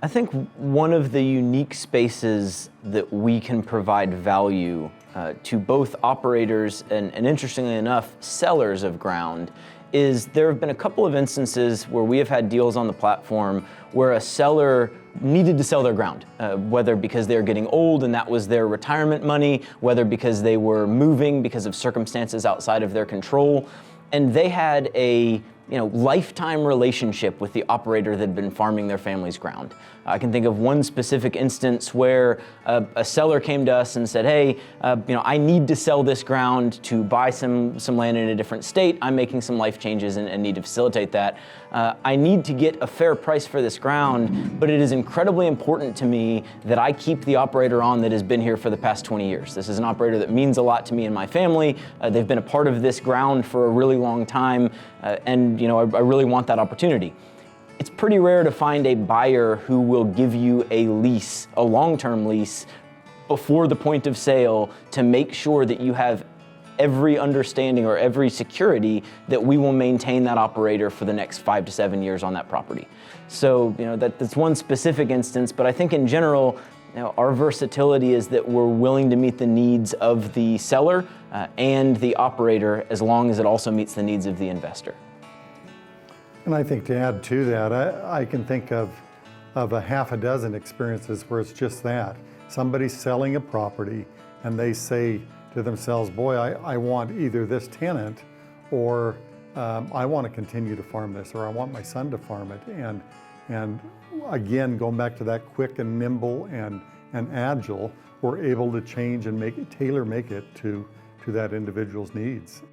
I think one of the unique spaces that we can provide value to both operators and interestingly enough, sellers of ground is there have been a couple of instances where we have had deals on the platform where a seller needed to sell their ground, whether because they're getting old and that was their retirement money, whether because they were moving because of circumstances outside of their control, and they had a lifetime relationship with the operator that had been farming their family's ground. I can think of one specific instance where a seller came to us and said, hey, I need to sell this ground to buy some land in a different state. I'm making some life changes and need to facilitate that. I need to get a fair price for this ground, but it is incredibly important to me that I keep the operator on that has been here for the past 20 years. This is an operator that means a lot to me and my family. They've been a part of this ground for a really long time, and I really want that opportunity. It's pretty rare to find a buyer who will give you a lease, a long-term lease, before the point of sale to make sure that you have every understanding or every security that we will maintain that operator for the next 5 to 7 years on that property. So, that's one specific instance, but I think in general, our versatility is that we're willing to meet the needs of the seller and the operator as long as it also meets the needs of the investor. And I think to add to that, I can think of a half a dozen experiences where it's just that. Somebody's selling a property and they say to themselves, boy, I want either this tenant or I want to continue to farm this, or I want my son to farm it. And again, going back to that quick and nimble and agile, we're able to change and tailor make it to that individual's needs.